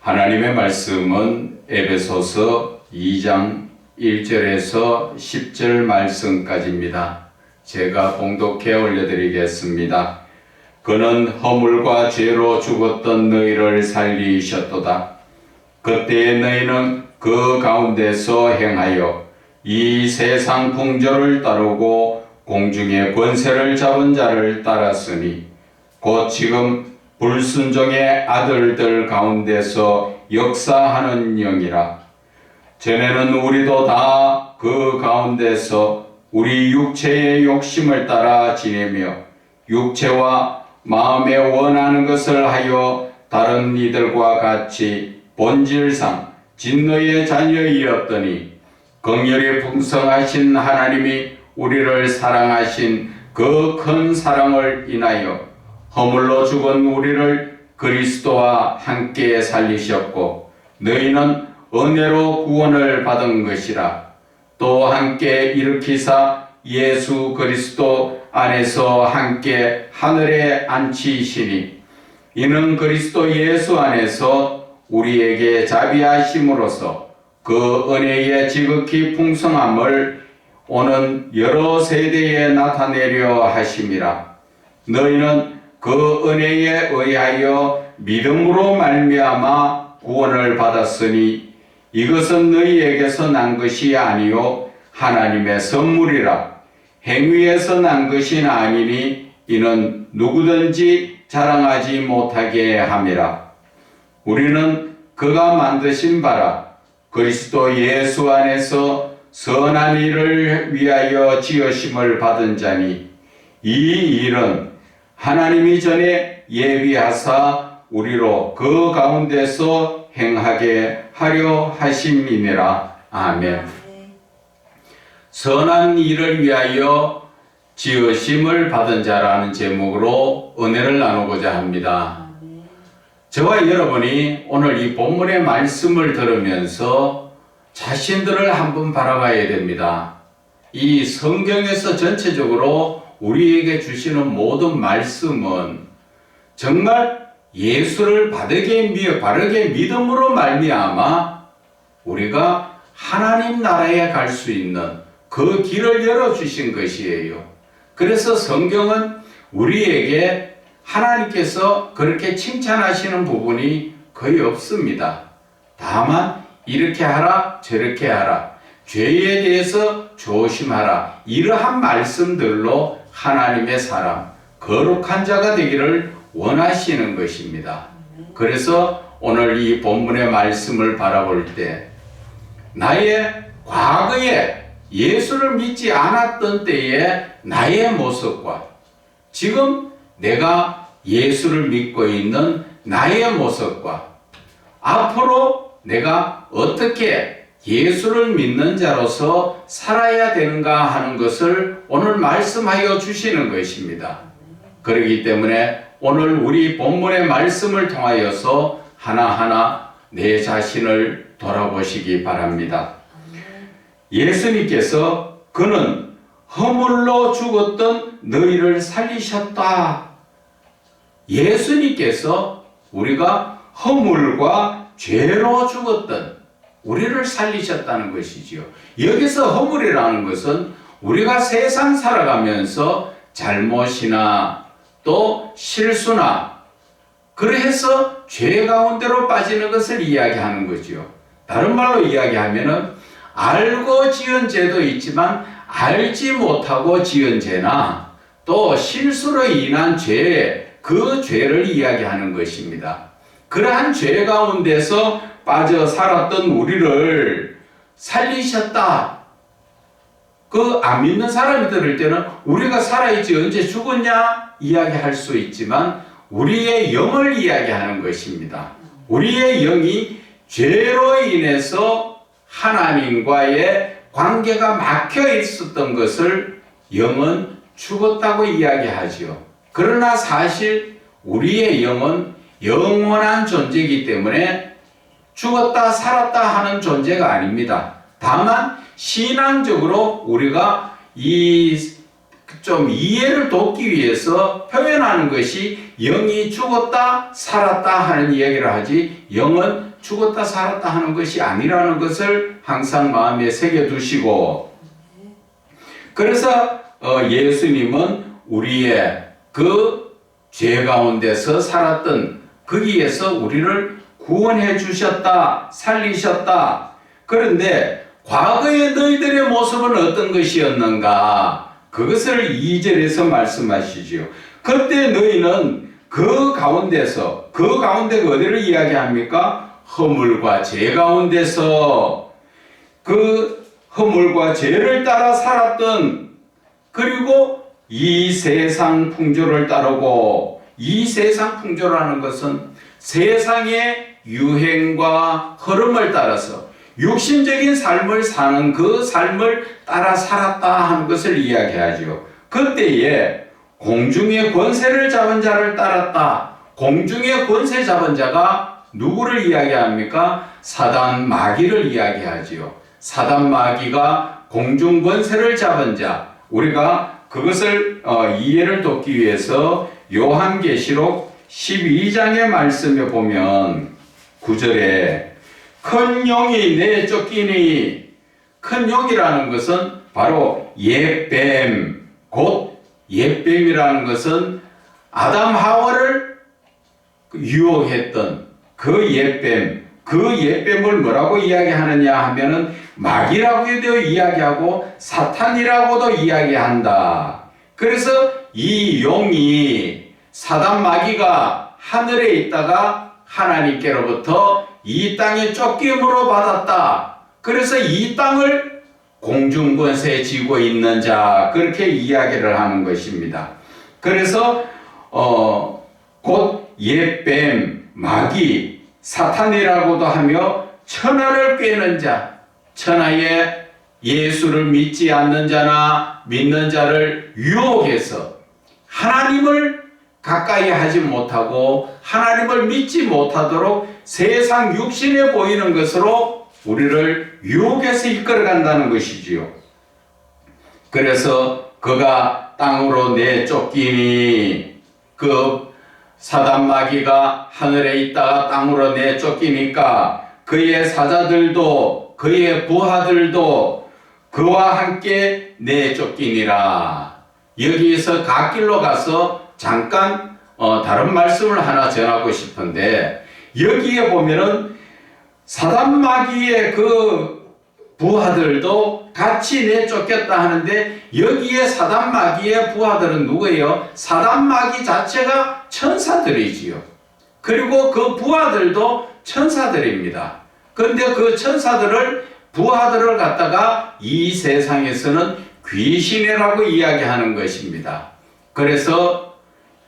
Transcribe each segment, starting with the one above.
하나님의 말씀은 에베소서 2장 1절에서 10절 말씀까지입니다. 제가 봉독해 올려드리겠습니다. 그는 허물과 죄로 죽었던 너희를 살리셨도다. 그때의 너희는 그 가운데서 행하여 이 세상 풍조를 따르고 공중의 권세를 잡은 자를 따랐으니 곧 지금 불순종의 아들들 가운데서 역사하는 영이라. 전에는 우리도 다 그 가운데서 우리 육체의 욕심을 따라 지내며 육체와 마음에 원하는 것을 하여 다른 이들과 같이 본질상 진노의 자녀이었더니 긍휼이 풍성하신 하나님이 우리를 사랑하신 그 큰 사랑을 인하여 허물로 죽은 우리를 그리스도와 함께 살리셨고 너희는 은혜로 구원을 받은 것이라. 또 함께 일으키사 예수 그리스도 안에서 함께 하늘에 앉히시니 이는 그리스도 예수 안에서 우리에게 자비하심으로써 그 은혜의 지극히 풍성함을 오는 여러 세대에 나타내려 하심이라. 너희는 그 은혜에 의하여 믿음으로 말미암아 구원을 받았으니 이것은 너희에게서 난 것이 아니요 하나님의 선물이라. 행위에서 난 것이 아니니 이는 누구든지 자랑하지 못하게 함이라. 우리는 그가 만드신 바라 그리스도 예수 안에서 선한 일을 위하여 지으심을 받은 자니 이 일은 하나님이 전에 예비하사 우리로 그 가운데서 행하게 하려 하심이니라. 아멘. 선한 일을 위하여 지으심을 받은 자라는 제목으로 은혜를 나누고자 합니다. 저와 여러분이 오늘 이 본문의 말씀을 들으면서 자신들을 한번 바라봐야 됩니다. 이 성경에서 전체적으로 우리에게 주시는 모든 말씀은 정말 예수를 바르게 믿음으로 말미암아 우리가 하나님 나라에 갈 수 있는 그 길을 열어주신 것이에요. 그래서 성경은 우리에게 하나님께서 그렇게 칭찬하시는 부분이 거의 없습니다. 다만 이렇게 하라 저렇게 하라 죄에 대해서 조심하라 이러한 말씀들로 하나님의 사람 거룩한 자가 되기를 원하시는 것입니다. 그래서 오늘 이 본문의 말씀을 바라볼 때 나의 과거에 예수를 믿지 않았던 때의 나의 모습과 지금 내가 예수를 믿고 있는 나의 모습과 앞으로 내가 어떻게 예수를 믿는 자로서 살아야 되는가 하는 것을 오늘 말씀하여 주시는 것입니다. 그렇기 때문에 오늘 우리 본문의 말씀을 통하여서 하나하나 내 자신을 돌아보시기 바랍니다. 예수님께서 그는 허물로 죽었던 너희를 살리셨다. 예수님께서 우리가 허물과 죄로 죽었던 우리를 살리셨다는 것이지요. 여기서 허물이라는 것은 우리가 세상 살아가면서 잘못이나 또 실수나 그래서 죄 가운데로 빠지는 것을 이야기하는 거죠. 다른 말로 이야기하면은 알고 지은 죄도 있지만 알지 못하고 지은 죄나 또 실수로 인한 죄, 그 죄를 이야기하는 것입니다. 그러한 죄 가운데서 빠져 살았던 우리를 살리셨다. 그 안 믿는 사람이 들을 때는 우리가 살아있지 언제 죽었냐 이야기할 수 있지만 우리의 영을 이야기하는 것입니다. 우리의 영이 죄로 인해서 하나님과의 관계가 막혀 있었던 것을 영은 죽었다고 이야기하죠. 그러나 사실 우리의 영은 영원한 존재이기 때문에 죽었다 살았다 하는 존재가 아닙니다. 다만 신앙적으로 우리가 이 좀 이해를 돕기 위해서 표현하는 것이 영이 죽었다 살았다 하는 이야기를 하지, 영은 죽었다 살았다 하는 것이 아니라는 것을 항상 마음에 새겨두시고, 그래서 예수님은 우리의 그 죄 가운데서 살았던 거기에서 우리를 구원해 주셨다, 살리셨다. 그런데 과거의 너희들의 모습은 어떤 것이었는가? 그것을 2절에서 말씀하시지요. 그때 너희는 그 가운데서, 그 가운데가 어디를 이야기합니까? 허물과 죄 가운데서 그 허물과 죄를 따라 살았던, 그리고 이 세상 풍조를 따르고, 이 세상 풍조라는 것은 세상의 유행과 흐름을 따라서 육신적인 삶을 사는 그 삶을 따라 살았다 하는 것을 이야기하죠. 그때에 공중의 권세를 잡은 자를 따랐다. 공중의 권세 잡은 자가 누구를 이야기합니까? 사단 마귀를 이야기하지요. 사단 마귀가 공중 권세를 잡은 자, 우리가 그것을 이해를 돕기 위해서 요한계시록 12장의 말씀에 보면 9절에 큰 용이 내쫓기니, 큰 용이라는 것은 바로 옛뱀, 곧 옛뱀이라는 것은 아담 하와를 유혹했던 그 옛뱀, 그 옛뱀을 뭐라고 이야기하느냐 하면은 마귀라고도 이야기하고 사탄이라고도 이야기한다. 그래서 이 용이, 사단 마귀가 하늘에 있다가 하나님께로부터 이 땅에 쫓김으로 받았다. 그래서 이 땅을 공중권세에 쥐고 있는 자, 그렇게 이야기를 하는 것입니다. 그래서 곧 옛뱀, 마귀, 사탄이라고도 하며 천하를 꿰는 자, 천하에 예수를 믿지 않는 자나 믿는 자를 유혹해서 하나님을 가까이 하지 못하고 하나님을 믿지 못하도록 세상 육신에 보이는 것으로 우리를 유혹해서 이끌어간다는 것이지요. 그래서 그가 땅으로 내쫓기니, 그 사단 마귀가 하늘에 있다가 땅으로 내쫓기니까 그의 사자들도 그의 부하들도 그와 함께 내쫓기니라. 여기에서 갓길로 가서 잠깐 다른 말씀을 하나 전하고 싶은데, 여기에 보면은 사단 마귀의 그 부하들도 같이 내쫓겼다 하는데, 여기에 사단 마귀의 부하들은 누구예요? 사단 마귀 자체가 천사들이지요. 그리고 그 부하들도 천사들입니다. 그런데 그 천사들을, 부하들을 갖다가 이 세상에서는 귀신이라고 이야기하는 것입니다. 그래서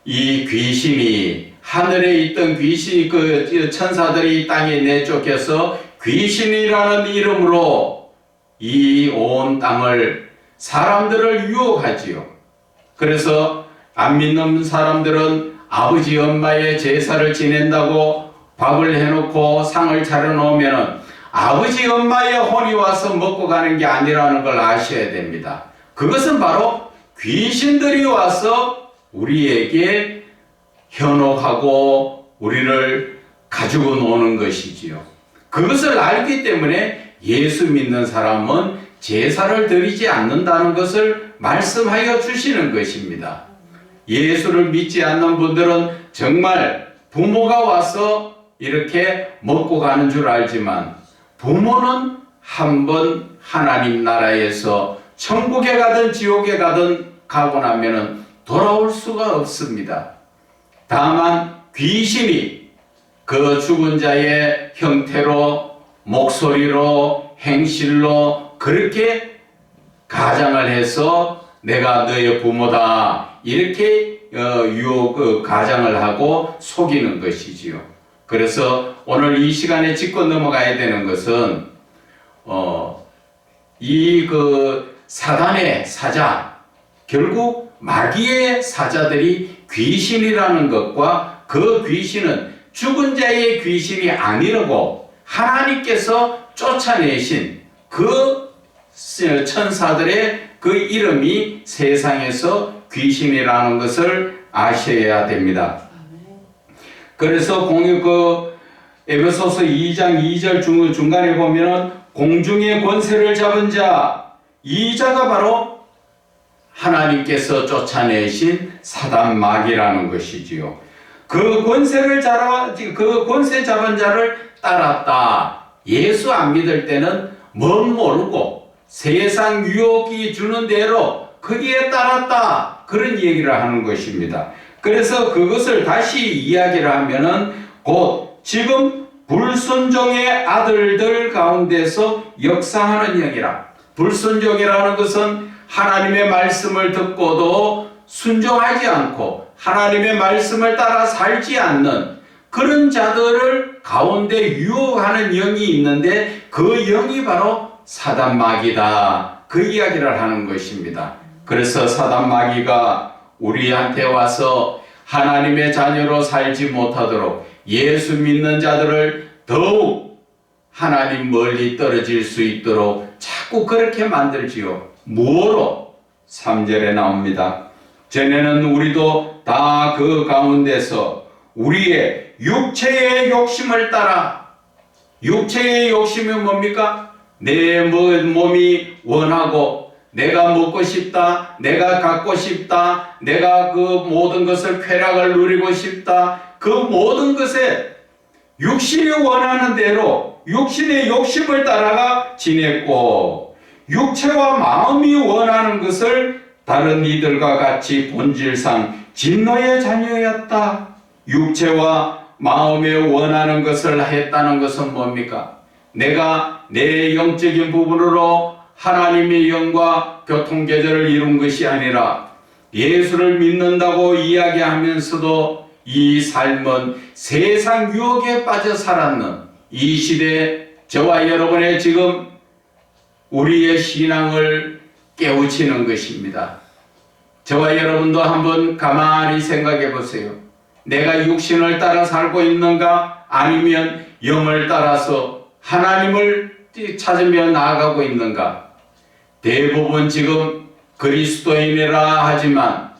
이 귀신이, 하늘에 있던 귀신이, 그 천사들이 땅에 내쫓겨서 귀신이라는 이름으로 이 온 땅을, 사람들을 유혹하지요. 그래서 안 믿는 사람들은 아버지 엄마의 제사를 지낸다고 밥을 해놓고 상을 차려놓으면 아버지 엄마의 혼이 와서 먹고 가는 게 아니라는 걸 아셔야 됩니다. 그것은 바로 귀신들이 와서 우리에게 현혹하고 우리를 가지고 노는 것이지요. 그것을 알기 때문에 예수 믿는 사람은 제사를 드리지 않는다는 것을 말씀하여 주시는 것입니다. 예수를 믿지 않는 분들은 정말 부모가 와서 이렇게 먹고 가는 줄 알지만, 부모는 한번 하나님 나라에서 천국에 가든 지옥에 가든 가고 나면은 돌아올 수가 없습니다. 다만 귀신이 그 죽은 자의 형태로, 목소리로, 행실로 그렇게 가장을 해서 내가 너의 부모다 이렇게 가장을 하고 속이는 것이지요. 그래서 오늘 이 시간에 짚고 넘어가야 되는 것은 사단의 사자, 결국 마귀의 사자들이 귀신이라는 것과, 그 귀신은 죽은 자의 귀신이 아니라고 하나님께서 쫓아내신 그 천사들의 그 이름이 세상에서 귀신이라는 것을 아셔야 됩니다. 그래서 에베소서 2장 2절 중간에 보면은 공중의 권세를 잡은 자, 이 자가 바로 하나님께서 쫓아내신 사단 마귀라는 것이지요. 그 권세 잡은 자를 따랐다. 예수 안 믿을 때는 뭔 모르고 세상 유혹이 주는 대로 거기에 따랐다. 그런 얘기를 하는 것입니다. 그래서 그것을 다시 이야기를 하면은 곧 지금 불순종의 아들들 가운데서 역사하는 영이라. 불순종이라는 것은 하나님의 말씀을 듣고도 순종하지 않고 하나님의 말씀을 따라 살지 않는 그런 자들을 가운데 유혹하는 영이 있는데 그 영이 바로 사단 마귀다. 그 이야기를 하는 것입니다. 그래서 사단 마귀가 우리한테 와서 하나님의 자녀로 살지 못하도록 예수 믿는 자들을 더욱 하나님 멀리 떨어질 수 있도록 자꾸 그렇게 만들지요. 뭐로? 3절에 나옵니다. 전에는 우리도 다 그 가운데서 우리의 육체의 욕심을 따라, 육체의 욕심이 뭡니까? 내 몸이 원하고 내가 먹고 싶다, 내가 갖고 싶다, 내가 그 모든 것을 쾌락을 누리고 싶다, 그 모든 것에 육신이 원하는 대로 육신의 욕심을 따라가 지냈고, 육체와 마음이 원하는 것을 다른 이들과 같이 본질상 진노의 자녀였다. 육체와 마음에 원하는 것을 했다는 것은 뭡니까? 내가 내 영적인 부분으로 하나님의 영과 교통계절을 이룬 것이 아니라 예수를 믿는다고 이야기하면서도 이 삶은 세상 유혹에 빠져 살았는 이 시대 저와 여러분의 지금 우리의 신앙을 깨우치는 것입니다. 저와 여러분도 한번 가만히 생각해 보세요. 내가 육신을 따라 살고 있는가? 아니면 영을 따라서 하나님을 찾으며 나아가고 있는가? 대부분 지금 그리스도인이라 하지만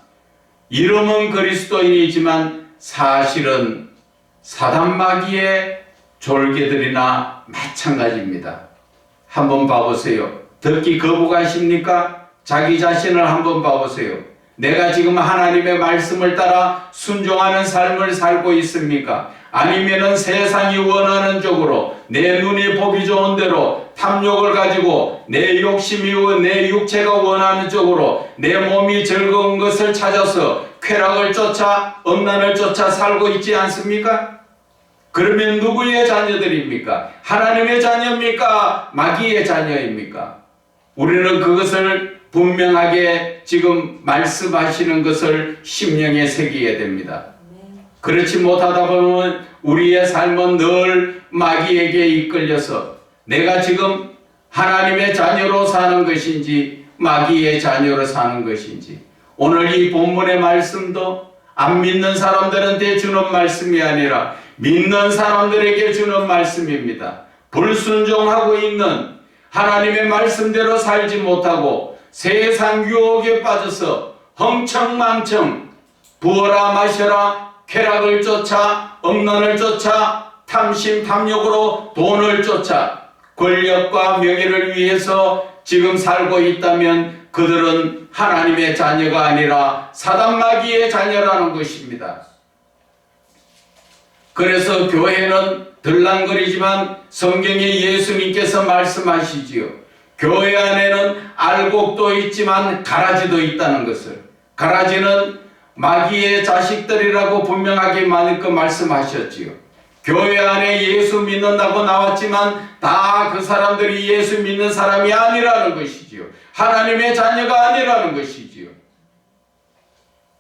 이름은 그리스도인이지만 사실은 사단 마귀의 졸개들이나 마찬가지입니다. 한번 봐보세요. 듣기 거부가십니까? 자기 자신을 한번 봐보세요. 내가 지금 하나님의 말씀을 따라 순종하는 삶을 살고 있습니까? 아니면은 세상이 원하는 쪽으로 내 눈이 보기 좋은 대로 탐욕을 가지고 내 욕심이 내 육체가 원하는 쪽으로 내 몸이 즐거운 것을 찾아서 쾌락을 쫓아 음란을 쫓아 살고 있지 않습니까? 그러면 누구의 자녀들입니까? 하나님의 자녀입니까? 마귀의 자녀입니까? 우리는 그것을 분명하게 지금 말씀하시는 것을 심령에 새기게 됩니다. 그렇지 못하다 보면 우리의 삶은 늘 마귀에게 이끌려서 내가 지금 하나님의 자녀로 사는 것인지 마귀의 자녀로 사는 것인지, 오늘 이 본문의 말씀도 안 믿는 사람들한테 주는 말씀이 아니라 믿는 사람들에게 주는 말씀입니다. 불순종하고 있는, 하나님의 말씀대로 살지 못하고 세상 유혹에 빠져서 흥청망청 부어라 마셔라 쾌락을 쫓아 음란을 쫓아 탐심 탐욕으로 돈을 쫓아 권력과 명예를 위해서 지금 살고 있다면 그들은 하나님의 자녀가 아니라 사단 마귀의 자녀라는 것입니다. 그래서 교회는 들랑거리지만 성경에 예수님께서 말씀하시지요. 교회 안에는 알곡도 있지만 가라지도 있다는 것을, 가라지는 마귀의 자식들이라고 분명하게 말씀하셨지요. 교회 안에 예수 믿는다고 나왔지만 다 그 사람들이 예수 믿는 사람이 아니라는 것이지요. 하나님의 자녀가 아니라는 것이지요.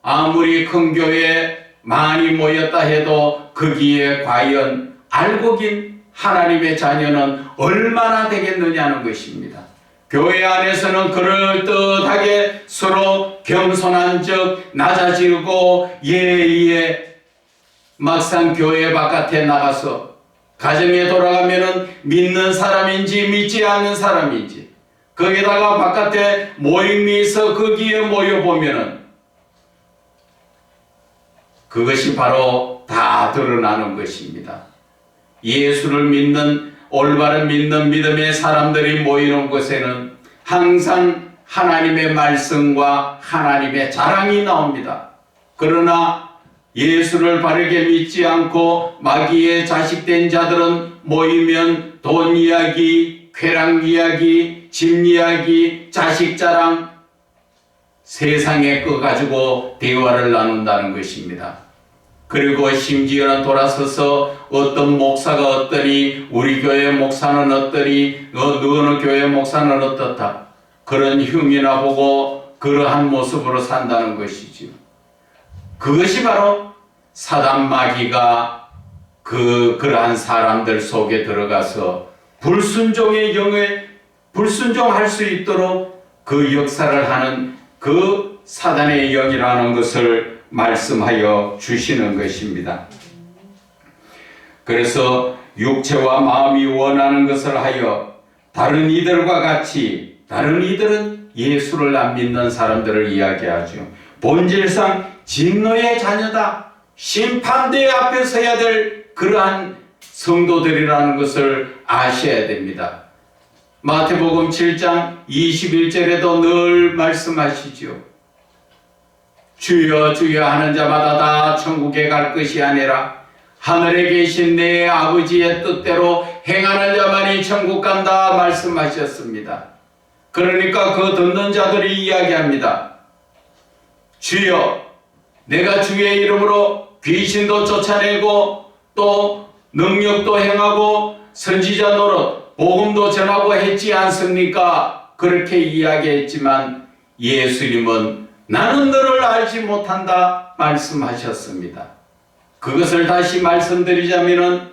아무리 큰 교회에 많이 모였다 해도 거기에 과연 알곡인 하나님의 자녀는 얼마나 되겠느냐는 것입니다. 교회 안에서는 그럴듯하게 서로 겸손한 적 낮아지고 예의에 막상 교회 바깥에 나가서 가정에 돌아가면은 믿는 사람인지 믿지 않는 사람인지 거기다가 바깥에 모임이 있어 거기에 모여보면은 그것이 바로 다 드러나는 것입니다. 예수를 믿는, 올바른 믿는 믿음의 사람들이 모이는 곳에는 항상 하나님의 말씀과 하나님의 자랑이 나옵니다. 그러나 예수를 바르게 믿지 않고 마귀의 자식된 자들은 모이면 돈 이야기, 쾌락 이야기, 집 이야기, 자식 자랑, 세상의 거 가지고 대화를 나눈다는 것입니다. 그리고 심지어는 돌아서서 어떤 목사가 어떠니, 우리 교회 목사는 어떠니, 어느 교회 목사는 어떻다, 그런 흉이나 보고 그러한 모습으로 산다는 것이지요. 그것이 바로 사단 마귀가 그러한 사람들 속에 들어가서 불순종의 영에 불순종할 수 있도록 그 역사를 하는 그 사단의 영이라는 것을 말씀하여 주시는 것입니다. 그래서 육체와 마음이 원하는 것을 하여 다른 이들과 같이, 다른 이들은 예수를 안 믿는 사람들을 이야기하죠. 본질상 진노의 자녀다, 심판대 앞에 서야 될 그러한 성도들이라는 것을 아셔야 됩니다. 마태복음 7장 21절에도 늘 말씀하시죠. 주여 주여 하는 자마다 다 천국에 갈 것이 아니라 하늘에 계신 내 아버지의 뜻대로 행하는 자만이 천국 간다 말씀하셨습니다. 그러니까 그 듣는 자들이 이야기합니다. 주여, 내가 주의 이름으로 귀신도 쫓아내고 또 능력도 행하고 선지자 노릇, 복음도 전하고 했지 않습니까? 그렇게 이야기했지만 예수님은 나는 너를 알지 못한다 말씀하셨습니다. 그것을 다시 말씀드리자면은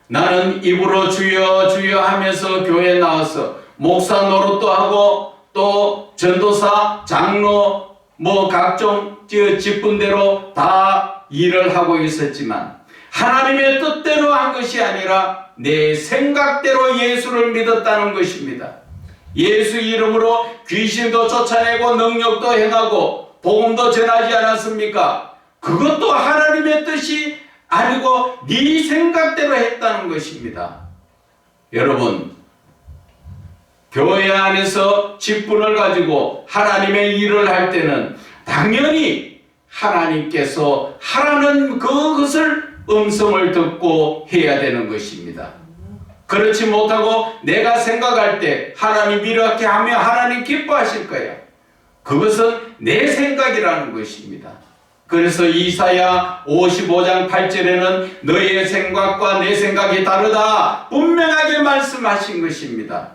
나는 입으로 주여 주여 하면서 교회에 나와서 목사 노릇도 하고 또 전도사, 장로, 각종 직분대로 다 일을 하고 있었지만 하나님의 뜻대로 한 것이 아니라 내 생각대로 예수를 믿었다는 것입니다. 예수 이름으로 귀신도 쫓아내고 능력도 행하고 복음도 전하지 않았습니까? 그것도 하나님의 뜻이 아니고 네 생각대로 했다는 것입니다. 여러분, 교회 안에서 직분을 가지고 하나님의 일을 할 때는 당연히 하나님께서 하라는 그것을 음성을 듣고 해야 되는 것입니다. 그렇지 못하고 내가 생각할 때 하나님 이렇게 하면 하나님 기뻐하실 거야. 그것은 내 생각이라는 것입니다. 그래서 이사야 55장 8절에는 너의 생각과 내 생각이 다르다 분명하게 말씀하신 것입니다.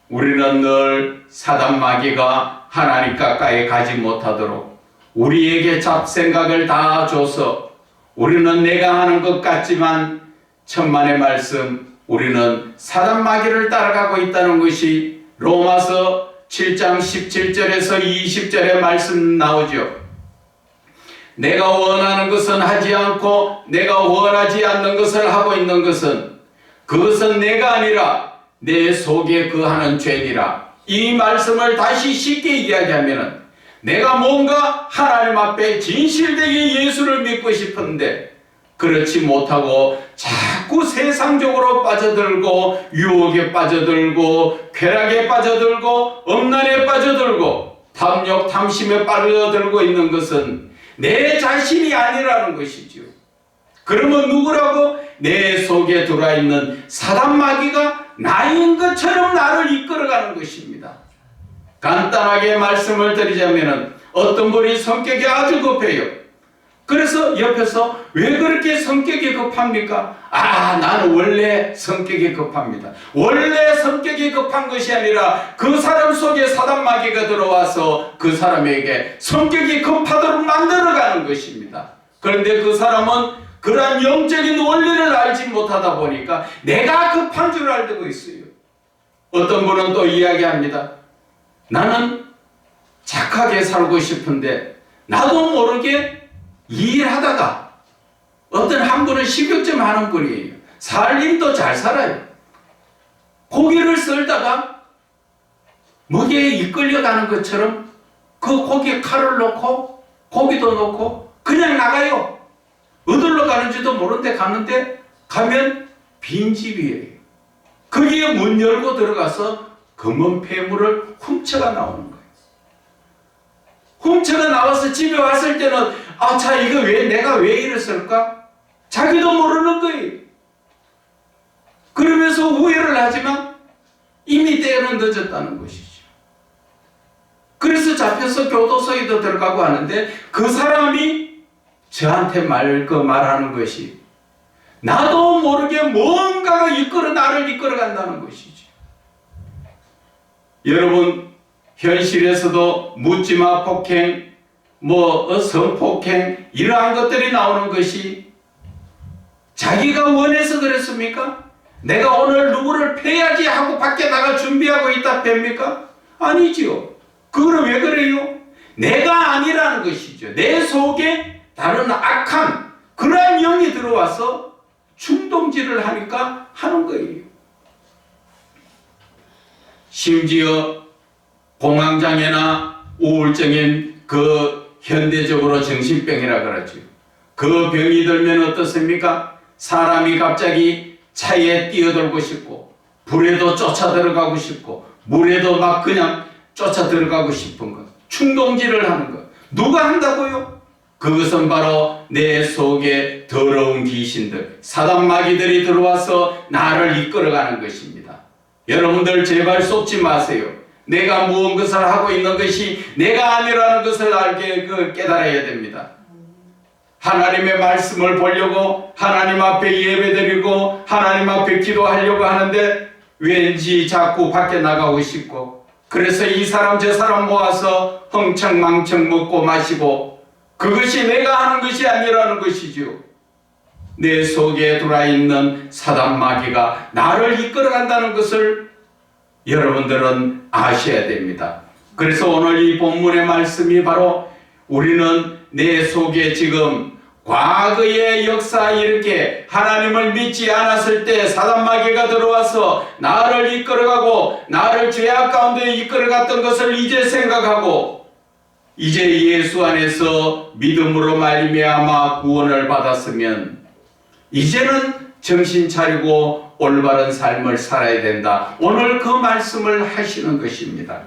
우리는 늘 사단 마귀가 하나님 가까이 가지 못하도록 우리에게 잡생각을 다 줘서 우리는 내가 하는 것 같지만 천만의 말씀, 우리는 사단 마귀를 따라가고 있다는 것이 로마서 7장 17절에서 20절의 말씀 나오죠. 내가 원하는 것은 하지 않고 내가 원하지 않는 것을 하고 있는 것은 그것은 내가 아니라 내 속에 거하는 죄니라. 이 말씀을 다시 쉽게 이야기하면 내가 뭔가 하나님 앞에 진실되게 예수를 믿고 싶은데 그렇지 못하고 자꾸 세상적으로 빠져들고 유혹에 빠져들고 쾌락에 빠져들고 음란에 빠져들고 탐욕 탐심에 빠져들고 있는 것은 내 자신이 아니라는 것이죠. 그러면 누구라고? 내 속에 들어와 있는 사단 마귀가 나인 것처럼 나를 이끌어가는 것입니다. 간단하게 말씀을 드리자면 어떤 분이 성격이 아주 급해요. 그래서 옆에서 왜 그렇게 성격이 급합니까? 나는 원래 성격이 급합니다. 원래 성격이 급한 것이 아니라 그 사람 속에 사단 마귀가 들어와서 그 사람에게 성격이 급하도록 만들어가는 것입니다. 그런데 그 사람은 그러한 영적인 원리를 알지 못하다 보니까 내가 급한 줄 알고 있어요. 어떤 분은 또 이야기합니다. 나는 착하게 살고 싶은데 나도 모르게 일하다가 어떤 한 분은 식욕 좀 하는 분이에요. 살림도 잘 살아요. 고기를 썰다가 먹이에 이끌려가는 것처럼 그 고기에 칼을 넣고 고기도 넣고 그냥 나가요. 어디로 가는지도 모르는데 가는데 가면 빈집이에요. 거기에 문 열고 들어가서 검은 폐물을 훔쳐가 나오는 거예요. 훔쳐가 나와서 집에 왔을 때는 자 이거 내가 왜 이랬을까? 자기도 모르는 거예요. 그러면서 후회를 하지만 이미 때는 늦었다는 것이죠. 그래서 잡혀서 교도소에도 들어가고 하는데 그 사람이 저한테 말하는 것이 나도 모르게 뭔가가 나를 이끌어간다는 것이죠. 여러분 현실에서도 묻지마 폭행, 성폭행 이러한 것들이 나오는 것이 자기가 원해서 그랬습니까? 내가 오늘 누구를 패야지 하고 밖에 나가 준비하고 있다 팹니까? 아니지요. 그거는 왜 그래요? 내가 아니라는 것이죠. 내 속에 다른 악한 그러한 영이 들어와서 충동질을 하니까 하는 거예요. 심지어 공황장애나 우울증인 현대적으로 정신병이라 그러죠. 그 병이 들면 어떻습니까? 사람이 갑자기 차에 뛰어들고 싶고 불에도 쫓아 들어가고 싶고 물에도 막 그냥 쫓아 들어가고 싶은 것, 충동질을 하는 것. 누가 한다고요? 그것은 바로 내 속에 더러운 귀신들, 사단 마귀들이 들어와서 나를 이끌어가는 것입니다. 여러분들 제발 속지 마세요. 내가 무엇을 하고 있는 것이 내가 아니라는 것을 깨달아야 됩니다. 하나님의 말씀을 보려고 하나님 앞에 예배드리고 하나님 앞에 기도하려고 하는데 왠지 자꾸 밖에 나가고 싶고 그래서 이 사람 저 사람 모아서 흥청망청 먹고 마시고 그것이 내가 하는 것이 아니라는 것이죠. 내 속에 들어있는 사단 마귀가 나를 이끌어간다는 것을 여러분들은 아셔야 됩니다. 그래서 오늘 이 본문의 말씀이 바로 우리는 내 속에 지금 과거의 역사 이렇게 하나님을 믿지 않았을 때 사단 마귀가 들어와서 나를 이끌어가고 나를 죄악 가운데 이끌어갔던 것을 이제 생각하고 이제 예수 안에서 믿음으로 말미암아 구원을 받았으면 이제는 정신 차리고 올바른 삶을 살아야 된다. 오늘 그 말씀을 하시는 것입니다.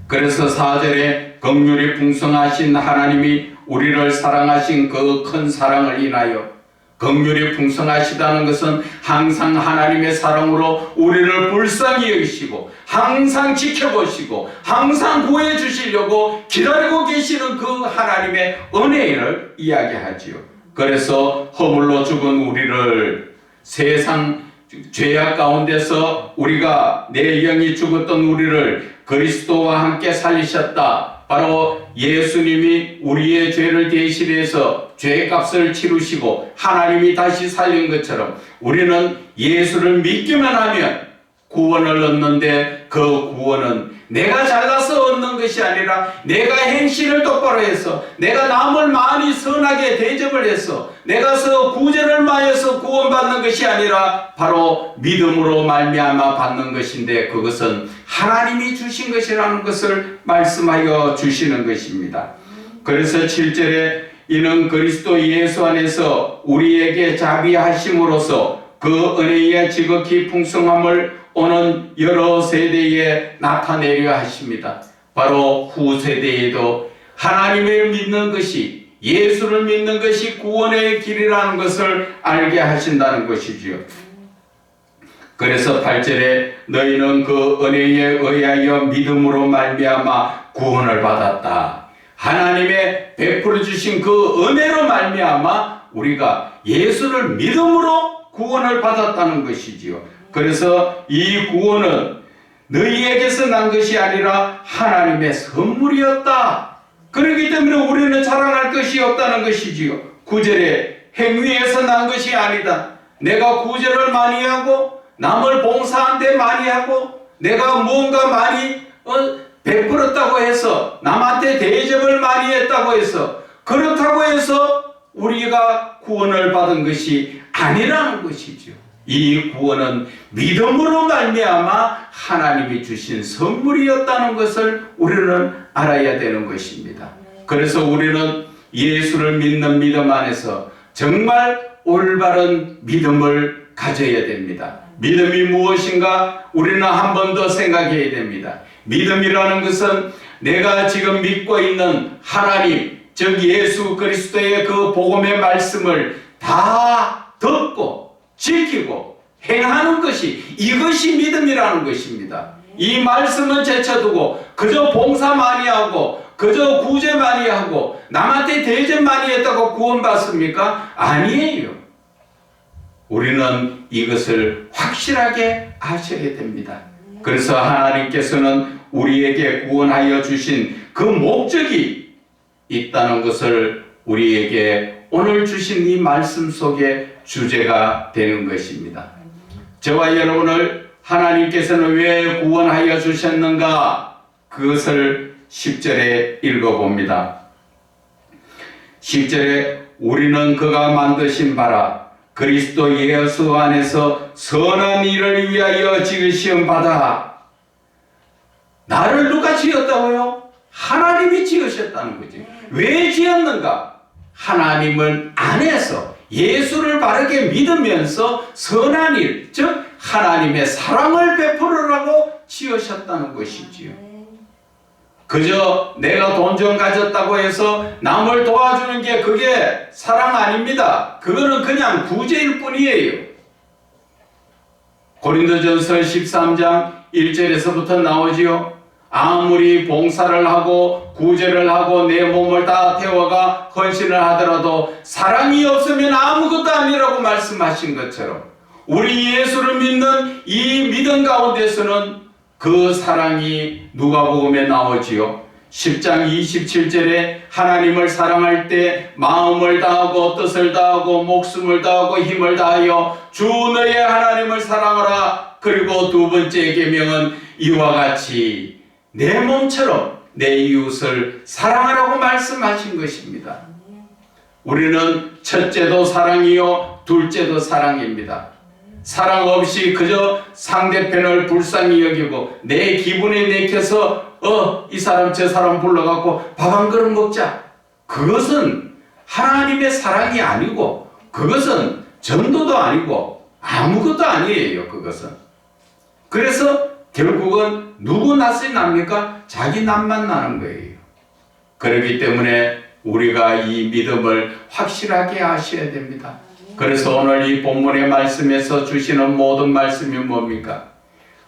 그래서 4절에 긍휼이 풍성하신 하나님이 우리를 사랑하신 그 큰 사랑을 인하여 긍휼이 풍성하시다는 것은 항상 하나님의 사랑으로 우리를 불쌍히 여기시고 항상 지켜보시고 항상 구해 주시려고 기다리고 계시는 그 하나님의 은혜를 이야기하지요. 그래서 허물로 죽은 우리를 세상 죄악 가운데서 우리가 내 영이 죽었던 우리를 그리스도와 함께 살리셨다. 바로 예수님이 우리의 죄를 대신해서 죄값을 치르시고 하나님이 다시 살린 것처럼 우리는 예수를 믿기만 하면 구원을 얻는데 그 구원은 내가 잘나서 얻는 것이 아니라 내가 행실을 똑바로 해서 내가 남을 많이 선하게 대접을 해서 내가 구제를 마여서 구원받는 것이 아니라 바로 믿음으로 말미암아 받는 것인데 그것은 하나님이 주신 것이라는 것을 말씀하여 주시는 것입니다. 그래서 7절에 이는 그리스도 예수 안에서 우리에게 자비하심으로써 그 은혜의 지극히 풍성함을 오는 여러 세대에 나타내려 하십니다. 바로 후세대에도 하나님을 믿는 것이 예수를 믿는 것이 구원의 길이라는 것을 알게 하신다는 것이지요. 그래서 8절에 너희는 그 은혜에 의하여 믿음으로 말미암아 구원을 받았다. 하나님의 베풀어 주신 그 은혜로 말미암아 우리가 예수를 믿음으로 구원을 받았다는 것이지요. 그래서 이 구원은 너희에게서 난 것이 아니라 하나님의 선물이었다. 그렇기 때문에 우리는 자랑할 것이 없다는 것이지요. 9절에 행위에서 난 것이 아니다. 내가 구제를 많이 하고 남을 봉사한 데 많이 하고 내가 무언가 많이 베풀었다고 해서 남한테 대접을 많이 했다고 해서 그렇다고 해서 우리가 구원을 받은 것이 아니라는 것이죠. 이 구원은 믿음으로 말미암아 하나님이 주신 선물이었다는 것을 우리는 알아야 되는 것입니다. 그래서 우리는 예수를 믿는 믿음 안에서 정말 올바른 믿음을 가져야 됩니다. 믿음이 무엇인가 우리는 한 번 더 생각해야 됩니다. 믿음이라는 것은 내가 지금 믿고 있는 하나님, 즉 예수 그리스도의 그 복음의 말씀을 다 듣고 지키고 행하는 것이, 이것이 믿음이라는 것입니다. 이 말씀은 제쳐두고 그저 봉사 많이 하고 그저 구제 많이 하고 남한테 대접 많이 했다고 구원받습니까? 아니에요. 우리는 이것을 확실하게 아셔야 됩니다. 그래서 하나님께서는 우리에게 구원하여 주신 그 목적이 있다는 것을 우리에게 오늘 주신 이 말씀 속에 주제가 되는 것입니다. 저와 여러분을 하나님께서는 왜 구원하여 주셨는가? 그것을 10절에 읽어봅니다. 10절에 우리는 그가 만드신 바라 그리스도 예수 안에서 선한 일을 위하여 지으신 바다. 나를 누가 지었다고요? 하나님이 지으셨다는 거지. 왜 지었는가? 하나님은 안에서 예수를 바르게 믿으면서 선한 일, 즉 하나님의 사랑을 베풀으라고 지으셨다는 것이지요. 그저 내가 돈 좀 가졌다고 해서 남을 도와주는 게 그게 사랑 아닙니다. 그거는 그냥 구제일 뿐이에요. 고린도전서 13장 1절에서부터 나오지요. 아무리 봉사를 하고 구제를 하고 내 몸을 다 태워가 헌신을 하더라도 사랑이 없으면 아무것도 아니라고 말씀하신 것처럼 우리 예수를 믿는 이 믿음 가운데서는 그 사랑이 누가복음에 나오지요. 10장 27절에 하나님을 사랑할 때 마음을 다하고 뜻을 다하고 목숨을 다하고 힘을 다하여 주 너의 하나님을 사랑하라. 그리고 두 번째 계명은 이와 같이 내 몸처럼 내 이웃을 사랑하라고 말씀하신 것입니다. 우리는 첫째도 사랑이요 둘째도 사랑입니다. 사랑 없이 그저 상대편을 불쌍히 여기고 내 기분에 내켜서 이 사람 저 사람 불러갖고 밥 한 그릇 먹자. 그것은 하나님의 사랑이 아니고 그것은 전도도 아니고 아무것도 아니에요. 그것은. 그래서 결국은 누구 낯이 납니까? 자기 낯만 나는 거예요. 그렇기 때문에 우리가 이 믿음을 확실하게 아셔야 됩니다. 그래서 오늘 이 본문의 말씀에서 주시는 모든 말씀이 뭡니까?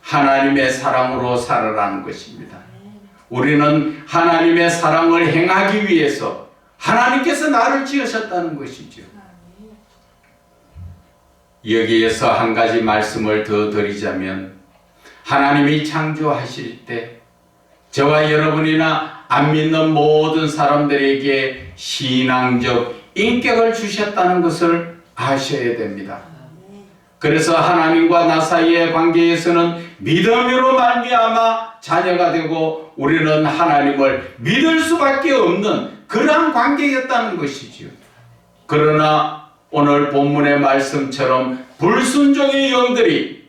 하나님의 사랑으로 살아라는 것입니다. 우리는 하나님의 사랑을 행하기 위해서 하나님께서 나를 지으셨다는 것이죠. 여기에서 한 가지 말씀을 더 드리자면 하나님이 창조하실 때 저와 여러분이나 안 믿는 모든 사람들에게 신앙적 인격을 주셨다는 것을 아셔야 됩니다. 그래서 하나님과 나 사이의 관계에서는 믿음으로 말미암아 자녀가 되고 우리는 하나님을 믿을 수밖에 없는 그러한 관계였다는 것이지요. 그러나 오늘 본문의 말씀처럼 불순종의 영들이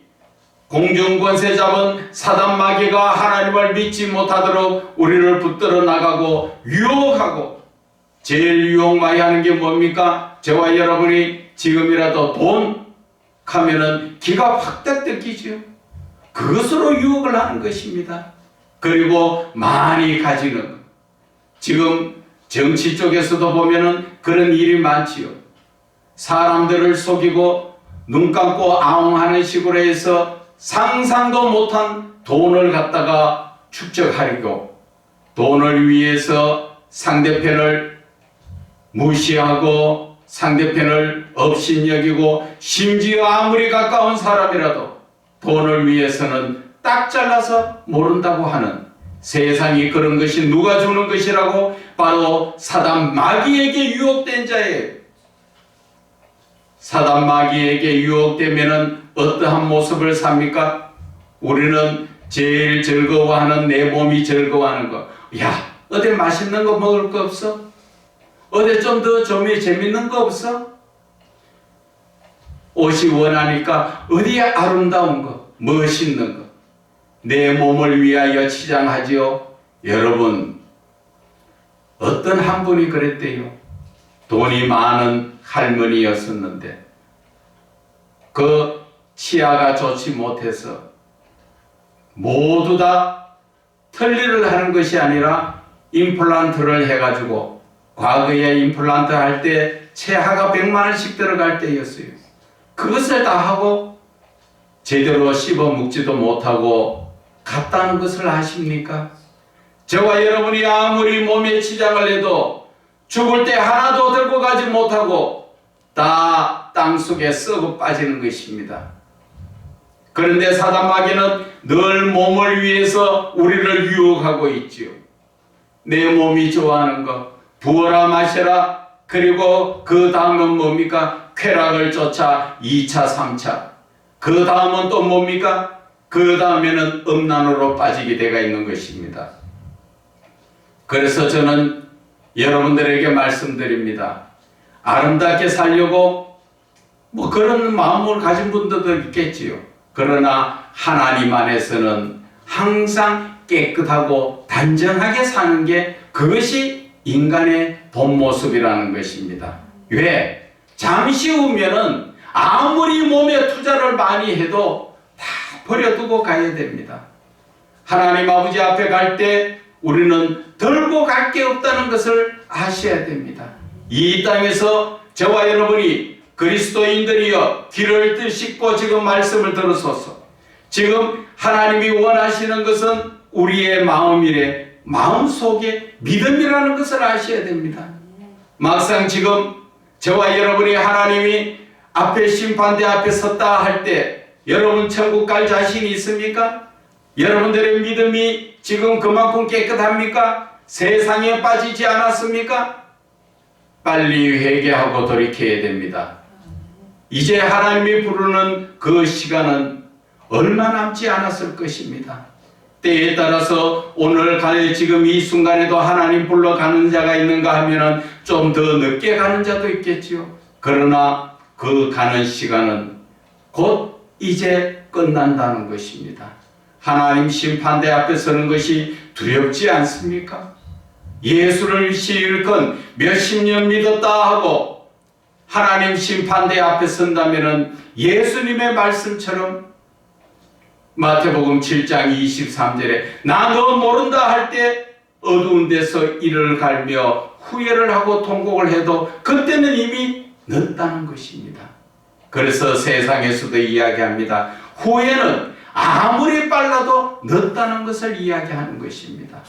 공중권세 잡은 사단 마귀가 하나님을 믿지 못하도록 우리를 붙들어 나가고 유혹하고 제일 유혹 많이 하는 게 뭡니까? 저와 여러분이 지금이라도 돈 하면은 기가 확 뜯기죠. 그것으로 유혹을 하는 것입니다. 그리고 많이 가지는 것. 지금 정치 쪽에서도 보면은 그런 일이 많지요. 사람들을 속이고 눈 감고 아웅하는 식으로 해서 상상도 못한 돈을 갖다가 축적하려고 돈을 위해서 상대편을 무시하고 상대편을 업신여기고 심지어 아무리 가까운 사람이라도 돈을 위해서는 딱 잘라서 모른다고 하는 세상이 그런 것이 누가 주는 것이라고 바로 사단 마귀에게 유혹된 자예요. 사단 마귀에게 유혹되면은 어떠한 모습을 삽니까? 우리는 제일 즐거워하는 내 몸이 즐거워하는 거. 야, 어디 맛있는 거 먹을 거 없어? 어디 좀 더 재밌는 거 없어? 옷이 원하니까 어디에 아름다운 거, 멋있는 거, 내 몸을 위하여 치장하지요. 여러분, 어떤 한 분이 그랬대요. 돈이 많은 할머니였었는데 그 치아가 좋지 못해서 모두 다 털리를 하는 것이 아니라 임플란트를 해가지고, 과거에 임플란트 할 때 치아가 100만 원씩 들어갈 때였어요. 그것을 다 하고 제대로 씹어 먹지도 못하고 갔다는 것을 아십니까? 저와 여러분이 아무리 몸에 치장을 해도 죽을 때 하나도 들고 가지 못하고 다 땅속에 썩어 빠지는 것입니다. 그런데 사단 마귀는 늘 몸을 위해서 우리를 유혹하고 있지요. 내 몸이 좋아하는 거 부어라 마셔라. 그리고 그 다음은 뭡니까? 쾌락을 쫓아 2차 3차. 그 다음은 또 뭡니까? 그 다음에는 음란으로 빠지게 되어 있는 것입니다. 그래서 저는 여러분들에게 말씀드립니다. 아름답게 살려고 뭐 그런 마음을 가진 분들도 있겠지요. 그러나 하나님 안에서는 항상 깨끗하고 단정하게 사는 게, 그것이 인간의 본 모습이라는 것입니다. 왜? 잠시 후면은 아무리 몸에 투자를 많이 해도 다 버려두고 가야 됩니다. 하나님 아버지 앞에 갈 때 우리는 들고 갈 게 없다는 것을 아셔야 됩니다. 이 땅에서 저와 여러분이 그리스도인들이여 귀를 씻고 지금 말씀을 들으소서. 지금 하나님이 원하시는 것은 우리의 마음이래, 마음속에 믿음이라는 것을 아셔야 됩니다. 막상 지금 저와 여러분이 하나님이 앞에 심판대 앞에 섰다 할 때 여러분 천국 갈 자신이 있습니까? 여러분들의 믿음이 지금 그만큼 깨끗합니까? 세상에 빠지지 않았습니까? 빨리 회개하고 돌이켜야 됩니다. 이제 하나님이 부르는 그 시간은 얼마 남지 않았을 것입니다. 때에 따라서 오늘 갈 지금 이 순간에도 하나님 불러가는 자가 있는가 하면은 좀 더 늦게 가는 자도 있겠지요. 그러나 그 가는 시간은 곧 이제 끝난다는 것입니다. 하나님 심판대 앞에 서는 것이 두렵지 않습니까? 예수를 실컷 몇십 년 믿었다 하고 하나님 심판대 앞에 선다면은 예수님의 말씀처럼 마태복음 7장 23절에 나 너 모른다 할 때 어두운 데서 이를 갈며 후회를 하고 통곡을 해도 그때는 이미 늦다는 것입니다. 그래서 세상에서도 이야기합니다. 후회는 아무리 빨라도 늦다는 것을 이야기하는 것입니다.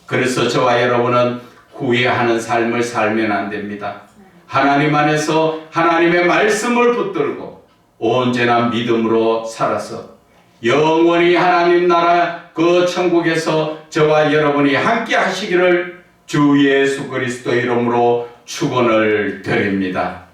그래서 저와 여러분은 후회하는 삶을 살면 안 됩니다. 하나님 안에서 하나님의 말씀을 붙들고 언제나 믿음으로 살아서 영원히 하나님 나라 그 천국에서 저와 여러분이 함께 하시기를 주 예수 그리스도 이름으로 축원을 드립니다.